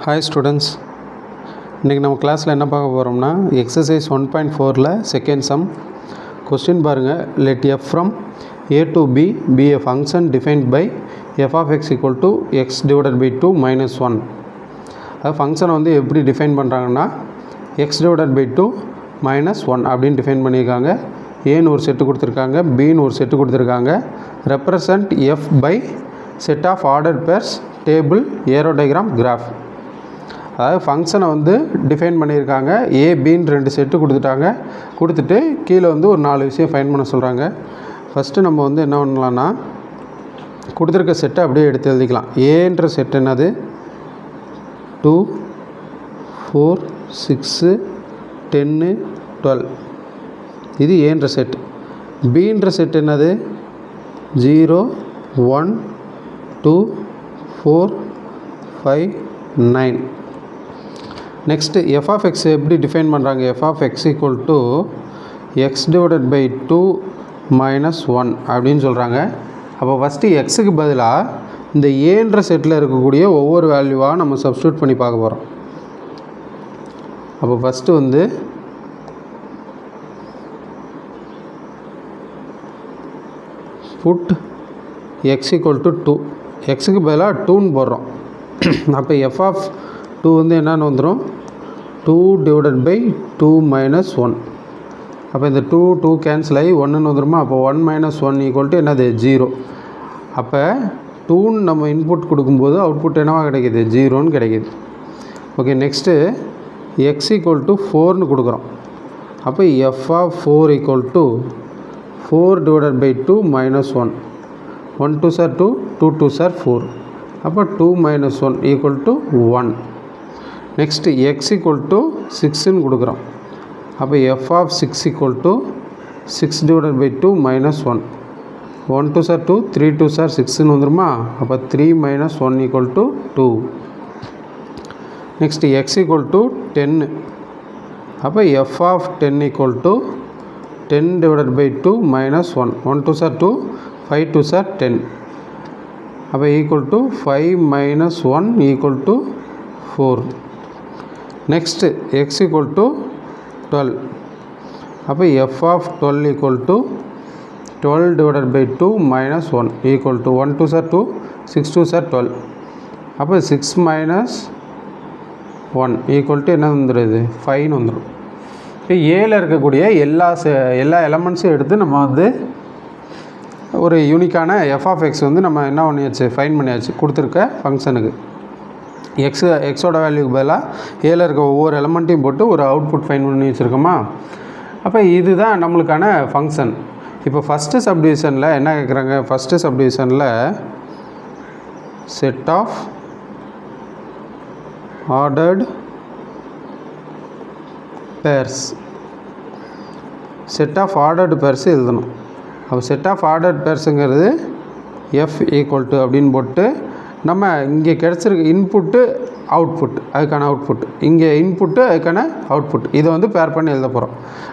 Hi students, இன்றைக்கி நம்ம கிளாஸில் என்ன பார்க்க போகிறோம்னா எக்ஸசைஸ் 1.4ல் செகண்ட் சம் கொஸ்டின் பாருங்கள். let f from a to b be a function defined by f of x equal to x divided by 2 minus 1. அது ஃபங்க்ஷனை வந்து எப்படி டிஃபைன் பண்ணுறாங்கன்னா x divided by 2 minus 1 அப்படின்னு டிஃபைன் பண்ணியிருக்காங்க. ஏன்னு ஒரு செட்டு கொடுத்துருக்காங்க, பின்னு ஒரு செட்டு கொடுத்துருக்காங்க. Represent f by set of ordered pairs table arrow diagram graph. அதாவது ஃபங்க்ஷனை வந்து டிஃபைன் பண்ணியிருக்காங்க. ஏபின்னு ரெண்டு செட்டு கொடுத்துட்டு கீழே வந்து ஒரு 4 விஷயம் ஃபைன் பண்ண சொல்கிறாங்க. ஃபஸ்ட்டு நம்ம வந்து என்ன பண்ணலான்னா கொடுத்துருக்க செட்டை அப்படியே எடுத்து எழுதிக்கலாம். ஏன்ற செட் என்னது 2 4 6 10 12, இது ஏன்ற செட். பின்ற செட் என்னது 0 1 2 4 5 9. நெக்ஸ்ட்டு எஃப் ஆஃப் எக்ஸ் எப்படி டிஃபைன் பண்ணுறாங்க? F of x equal to x divided by 2 minus 1 அப்படின்னு சொல்கிறாங்க. அப்போ ஃபஸ்ட்டு எக்ஸுக்கு பதிலாக இந்த ஏன்ற செட்டில் இருக்கக்கூடிய ஒவ்வொரு வேல்யூவாக நம்ம சப்ஸ்டியூட் பண்ணி பார்க்க போகிறோம். அப்போ ஃபஸ்ட்டு வந்து புட் எக்ஸ் ஈக்குவல் டு 2, எக்ஸுக்கு பதிலாக 2ன்னு போடுறோம். அப்போ எஃப் ஆஃப் 2 வந்து என்னென்னு வந்துடும் 2 டிவைடட் பை 2 மைனஸ் 1. அப்போ இந்த 2 கேன்சல் ஆகி 1ன்னு வந்துடுமா? அப்போ 1 மைனஸ் 1 ஈக்குவல் டு என்னது 0. அப்போ 2ன்னு நம்ம இன்புட் கொடுக்கும்போது அவுட்புட் என்னவா கிடைக்கிது 0ன்னு கிடைக்கிது. Okay, next x equal to 4ன்னு கொடுக்குறோம். அப்போ f of 4 equal to 4 divided by 2 minus 1. 1 2 சார் 2, 2 2 சார் 4. அப்போ 2 minus 1 equal to 1. Next x equal to 6ன்னு கொடுக்குறோம். அப்போ f of 6 equal to 6 divided by 2 minus 1. 1 2 சார் 2, 3 2 சார் 6ன்னு வந்துடுமா? அப்போ 3 minus 1 equal to 2. Next x equal to 10. அப்போ f of 10 equal to 10 divided by 2 minus 1. 1 2 சார் 2, 5 2 சார் 10. அப்போ equal to 5 minus 1 equal to 4. Next x equal to 12. அப்போ f of 12 equal to 12 divided by 2 minus 1 equal to 1 2 சார் 2, 6 2 சார் 12. அப்போ 6 minus 1 equal to என்ன வந்துடுது 5ன்னு வந்துடும். இப்போ ஏல இருக்கக்கூடிய எல்லா எலமெண்ட்ஸும் எடுத்து நம்ம வந்து ஒரு யூனிக்கான எஃப் ஆஃப் எக்ஸ் வந்து நம்ம என்ன பண்ணியாச்சு ஃபைன் பண்ணியாச்சு கொடுத்துருக்க ஃபங்க்ஷனுக்கு. எக்ஸோட வேல்யூக்கு பதிலாக ஏல இருக்க ஒவ்வொரு எலமெண்ட்டையும் போட்டு ஒரு அவுட்புட் ஃபைன் பண்ணி வச்சுருக்கோமா? அப்போ இதுதான் நம்மளுக்கான ஃபங்க்ஷன். இப்போ ஃபஸ்ட்டு சப்டிவிஷனில் என்ன கேட்குறாங்க? ஃபஸ்ட்டு சப்டிவிஷனில் set of ordered pairs, set of ordered pairs எழுதணும். அப்போ செட் ஆஃப் ஆர்டர்ட் பேர்ஸுங்கிறது எஃப் ஈக்குவல் டு அப்படின்னு போட்டு நம்ம இங்கே கிடச்சிருக்க இன்புட்டு அவுட்புட், அதுக்கான அவுட்புட், இங்கே இன்புட்டு அதுக்கான அவுட்புட், இதை வந்து பேர் பண்ணி எழுத போகிறோம்.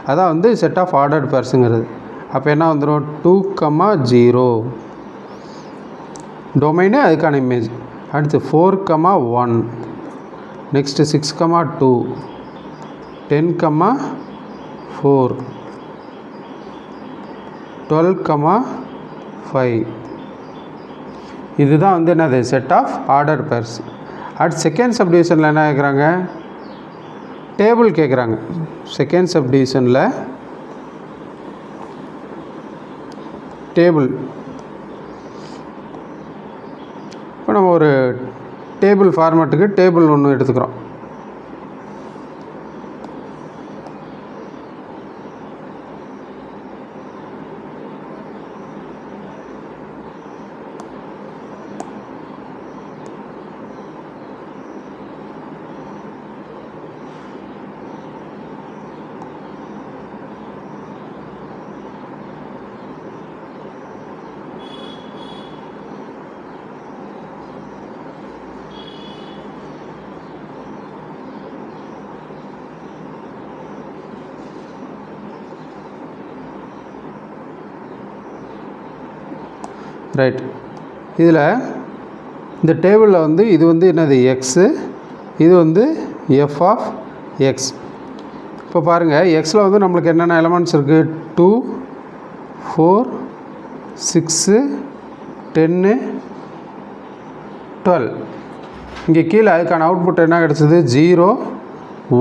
அதான் வந்து செட் ஆஃப் ஆர்டர்ட் பேர்ஸுங்கிறது. அப்போ என்ன வந்துடும் 2, 0 டொமைனு, அதுக்கான இமேஜ். அடுத்து 4, 1, நெக்ஸ்ட்டு 6, 2, 10, 4, 12, 5. இதுதான் வந்து என்னது செட் ஆஃப் ஆர்டர் பேர்ஸ். அடுத்து செகண்ட் சப்டிவிஷனில் என்ன கேட்குறாங்க? டேபிள் கேட்குறாங்க. செகண்ட் சப்டிவிஷனில் டேபிள். இப்போ நம்ம ஒரு டேபிள் ஃபார்மேட்டுக்கு டேபிள் ஒன்று எடுத்துக்கிறோம். ரைட், இதில் இந்த டேபிளில் வந்து இது வந்து என்னது எக்ஸு, இது வந்து எஃப் ஆஃப் எக்ஸ். இப்போ பாருங்கள் எக்ஸில் வந்து நம்மளுக்கு என்னென்ன எலமெண்ட்ஸ் இருக்குது, 2 4 6 10 12. இங்கே கீழே அதுக்கான அவுட்புட் என்ன கிடச்சிது, 0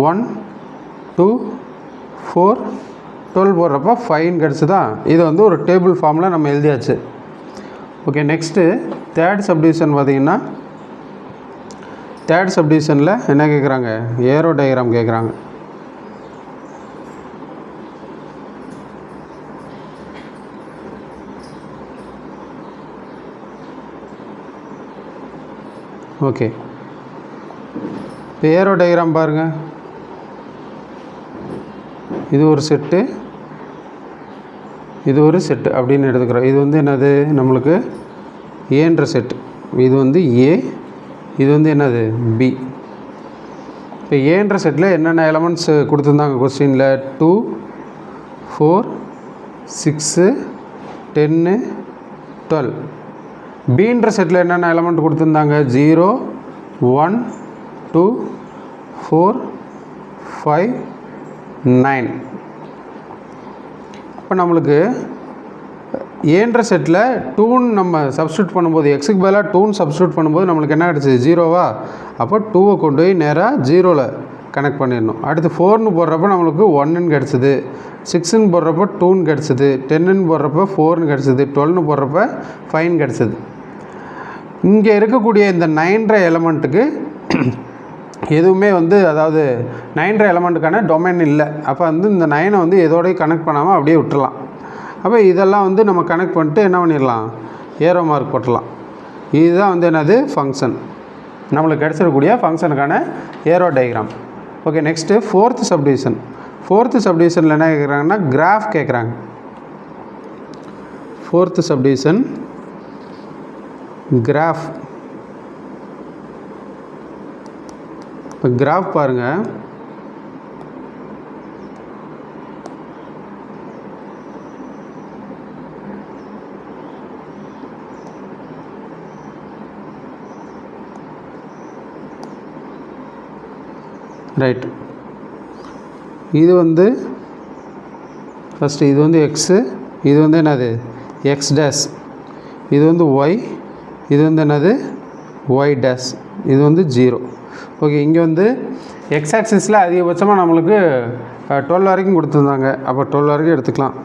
1 2 4 12 போடுறப்போ 5 கிடச்சிதா. இது வந்து ஒரு டேபிள் ஃபார்மில் நம்ம எழுதியாச்சு. ஓகே, நெக்ஸ்ட்டு தேர்ட் சப்டிவிஷன் பார்த்திங்கன்னா, தேர்ட் சப்டிவிஷனில் என்ன கேட்குறாங்க, ஏரோ டயக்ராம் கேட்குறாங்க. ஓகே, இப்போ ஏரோ டயக்ராம் பாருங்கள். இது ஒரு செட்டு, இது ஒரு செட்டு அப்படின்னு எடுத்துக்கிறோம். இது வந்து என்னது, நம்மளுக்கு ஏன்ற செட்டு. இது வந்து ஏ, இது வந்து என்னது பி. இப்போ ஏன்ற செட்டில் என்னென்ன எலமெண்ட்ஸ் கொடுத்துருந்தாங்க கொஸ்டினில், 2 4 6 10 12. பீன்ற செட்டில் என்னென்ன எலமெண்ட் கொடுத்துருந்தாங்க, 0 1 2 4 5 9. இப்போ நம்மளுக்கு ஏன்ற செட்டில் 2 நம்ம சப்ஸ்டியூட் பண்ணும்போது, எக்ஸுக்கு பதிலாக 2 சப்ஸ்டியூட் பண்ணும்போது நம்மளுக்கு என்ன கிடச்சிது, 0வா. அப்போ 2வை கொண்டு போய் நேராக 0வில் கனெக்ட் பண்ணிடணும். அடுத்து 4ன்னு போடுறப்போ நம்மளுக்கு 1ன்னு கிடச்சிது, 6ன்னு போடுறப்போ 2ன்னு கிடச்சிது, 10ன்னு போடுறப்போ 4ன்னு கிடச்சிது, 12ன்னு போடுறப்போ 5ன்னு கிடச்சிது. இங்கே இருக்கக்கூடிய இந்த 9ன்ற எலமெண்ட்டுக்கு எதுவுமே வந்து, அதாவது 9ன்ற எலமெண்ட்டுக்கான டொமைன் இல்லை. அப்போ வந்து இந்த 9ஐ வந்து எதோடய கனெக்ட் பண்ணாமல் அப்படியே விட்டுடலாம். அப்போ இதெல்லாம் வந்து நம்ம கனெக்ட் பண்ணிட்டு என்ன பண்ணிடலாம், ஏரோ மார்க் போட்டலாம். இதுதான் வந்து என்னது ஃபங்க்ஷன், நம்மளுக்கு கிடச்சிடக்கூடிய ஃபங்க்ஷனுக்கான arrow diagram. Okay, next fourth subdivision. Fourth சப்டிவிஷனில் என்ன கேட்குறாங்கன்னா, கிராஃப் கேட்குறாங்க. Fourth subdivision graph. இப்போ கிராஃப் பாருங்கள், ரைட். இது வந்து ஃபஸ்ட்டு இது வந்து எக்ஸு, இது வந்து என்னது எக்ஸ் டேஷ், இது வந்து ஒய், இது வந்து என்னது ஒய் டேஷ், இது வந்து 0. ஓகே, இங்கே வந்து எக்ஸ் ஆக்சிஸில் அதிகபட்சமாக நம்மளுக்கு 12 வரைக்கும் கொடுத்துருந்தாங்க. அப்போ 12 வரைக்கும் எடுத்துக்கலாம்.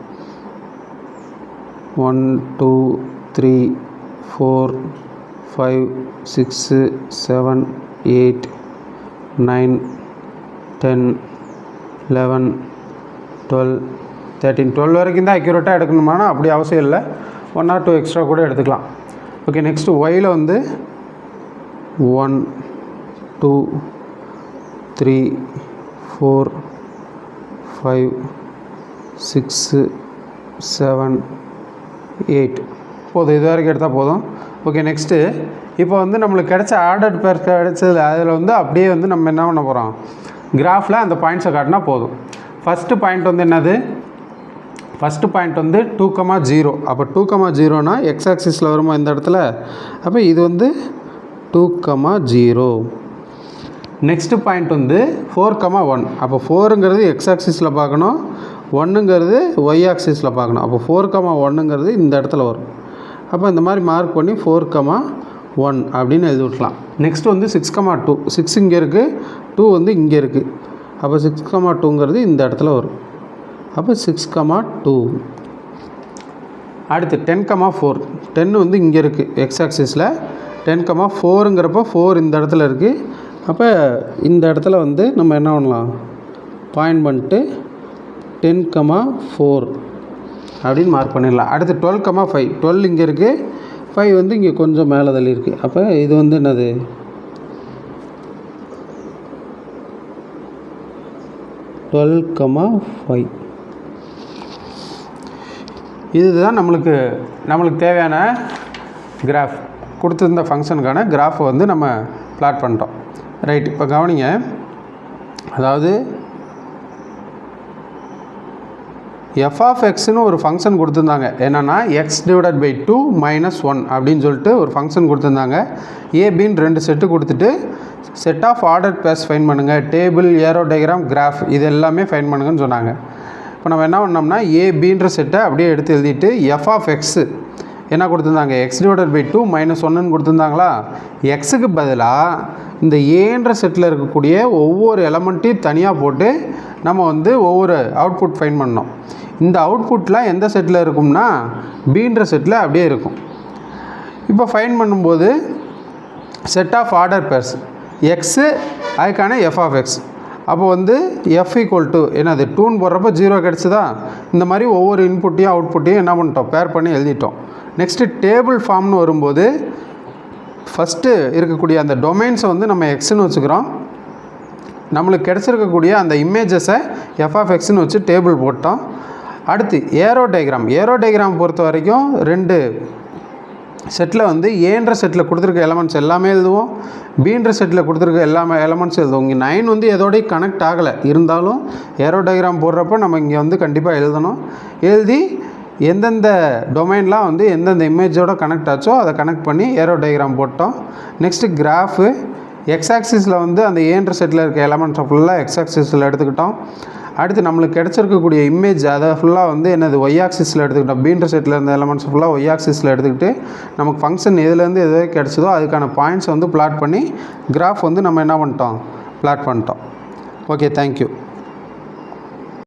1 2 3 4 5 6 7 8 9 10 11 12 13 12 வரைக்கும் தான் அக்யூரேட்டாக எடுக்கணுமானா அப்படி அவசியம் இல்லை, 1 or 2 எக்ஸ்ட்ரா கூட எடுத்துக்கலாம். ஓகே, நெக்ஸ்ட்டு ஒயில் வந்து 1 2 3 4 5 6 7 8 போதும், இது வரைக்கும் எடுத்தால் போதும். ஓகே, நெக்ஸ்ட்டு இப்போ வந்து நம்மளுக்கு கிடைச்ச ஆர்டர் பேர் கிடைச்சது, அதில் வந்து அப்படியே வந்து நம்ம என்ன பண்ண போகிறோம், கிராஃபில் அந்த பாயிண்ட்ஸை காட்டினா போதும். ஃபஸ்ட்டு பாயிண்ட் வந்து என்னது, ஃபஸ்ட்டு பாயிண்ட் வந்து 2,0. அப்போ 2,0னா எக்ஸ் ஆக்சிஸில் வருமா இந்த இடத்துல. அப்போ இது வந்து 2,0. நெக்ஸ்ட்டு பாயிண்ட் வந்து 4,1. அப்போ 4ங்கிறது எக்ஸ் ஆக்சிஸில் பார்க்கணும், 1ங்கிறது ஒய் ஆக்சிஸில் பார்க்கணும். அப்போ 4,1ங்கிறது இந்த இடத்துல வரும். அப்போ இந்த மாதிரி மார்க் பண்ணி 4,1 அப்படின்னு எழுதி விட்லாம். நெக்ஸ்ட்டு வந்து 6,2. 6 இங்கே இருக்குது, 2 வந்து இங்கே இருக்குது. அப்போ 6,2ங்கிறது இந்த இடத்துல வரும். அப்போ 6,2. அடுத்து 10,4. 10 வந்து இங்கே இருக்குது எக்ஸ் ஆக்சிஸில், 10,4ங்கிறப்போ 4 இந்த இடத்துல இருக்குது. அப்போ இந்த இடத்துல வந்து நம்ம என்ன பண்ணலாம், பாயிண்ட் பண்ணிட்டு 10,4 அப்படின்னு மார்க் பண்ணிடலாம். அடுத்து 12,5. 12 இங்கே இருக்குது, 5 வந்து இங்கே கொஞ்சம் மேலே தள்ளி இருக்குது. அப்போ இது வந்து என்னது, 12,5. இதுதான் நம்மளுக்கு தேவையான கிராஃப். கொடுத்துருந்த ஃபங்க்ஷனுக்கான கிராஃபை வந்து நம்ம பிளாட் பண்ணிட்டோம். ரைட், இப்போ கவனிங்க. அதாவது எஃப் ஆஃப் எக்ஸ்னு ஒரு ஃபங்க்ஷன் கொடுத்துருந்தாங்க. என்னென்னா எக்ஸ் டிவைடட் பை 2 மைனஸ் 1 அப்படின்னு சொல்லிட்டு ஒரு ஃபங்க்ஷன் கொடுத்துருந்தாங்க. ஏபின்னு 2 செட்டு கொடுத்துட்டு set of order pairs find பண்ணுங்கள், டேபிள், ஏரோ டயக்ராம், கிராஃப் இது எல்லாமே ஃபைன் பண்ணுங்கன்னு சொன்னாங்க. இப்போ நம்ம என்ன பண்ணோம்னா ஏபின்ற செட்டை அப்படியே எடுத்து எழுதிட்டு எஃப் ஆஃப் எக்ஸு என்ன கொடுத்துருந்தாங்க, எக்ஸ் டிவைடட் பை 2 மைனஸ் 1ன்னு கொடுத்துருந்தாங்களா. எக்ஸுக்கு பதிலாக இந்த ஏன்ற செட்டில் இருக்கக்கூடிய ஒவ்வொரு எலமெண்ட்டையும் தனியாக போட்டு நம்ம வந்து ஒவ்வொரு அவுட்புட் ஃபைன் பண்ணோம். இந்த அவுட்புட்டில் எந்த செட்டில் இருக்கும்னா பீன்ற செட்டில் அப்படியே இருக்கும். இப்போ ஃபைன் பண்ணும்போது set of order pairs x அதுக்கான எஃப் ஆஃப் எக்ஸ். அப்போ வந்து எஃப் ஈக்குவல் டு என்னது 2ன்னு போடுறப்போ 0 கிடச்சிதா. இந்த மாதிரி ஒவ்வொரு இன்புட்டையும் அவுட்புட்டையும் என்ன பண்ணிட்டோம், பேர் பண்ணி எழுதிட்டோம். நெக்ஸ்ட்டு டேபிள் ஃபார்ம்னு வரும்போது ஃபஸ்ட்டு இருக்கக்கூடிய அந்த டொமைன்ஸை வந்து நம்ம எக்ஸ்ன்னு வச்சுக்கிறோம். நம்மளுக்கு கிடச்சிருக்கக்கூடிய அந்த இமேஜஸை எஃப் ஆஃப் எக்ஸ்ன்னு வச்சு டேபிள் போட்டோம். அடுத்து ஏரோ டயக்ராம் பொறுத்த வரைக்கும் 2 செட்டில் வந்து ஏன்ற செட்டில் கொடுத்துருக்க எலமெண்ட்ஸ் எல்லாமே எழுதுவோம், பீன்ற செட்டில் கொடுத்துருக்க எல்லாமே எலமெண்ட்ஸ் எழுதுவோம். இங்கே 9 வந்து எதோடய கனெக்ட் ஆகலை, இருந்தாலும் ஏரோ டயக்ராம் போடுறப்போ நம்ம இங்கே வந்து கண்டிப்பாக எழுதணும். எழுதி எந்தெந்த டொமைன்லாம் வந்து எந்தெந்த இமேஜோட கனெக்ட் ஆச்சோ அதை கனெக்ட் பண்ணி ஏரோ டயக்ராம் போட்டோம். நெக்ஸ்ட்டு கிராஃபு எக்ஸ் ஆக்சிஸில் வந்து அந்த ஏன்ற செட்டில் இருக்க எலமெண்ட்ஸை ஃபுல்லாக எக்ஸ் ஆக்சிஸில் எடுத்துக்கிட்டோம். அடுத்து நம்மளுக்கு கிடச்சிருக்கக்கூடிய இமேஜ் அதை ஃபுல்லாக வந்து என்னது ஒய் ஆக்சிஸில் எடுத்துக்கிட்டோம். பீன்ற செட்டில் இருந்த எலமெண்ட்ஸ் ஃபுல்லாக ஒய் ஆக்சிஸில் எடுத்துக்கிட்டு நமக்கு ஃபங்க்ஷன் எதுலேருந்து எது கிடச்சதோ அதுக்கான பாயிண்ட்ஸ் வந்து பிளாட் பண்ணி கிராஃப் வந்து நம்ம என்ன பண்ணிட்டோம், பிளாட் பண்ணிட்டோம். Okay, thank you.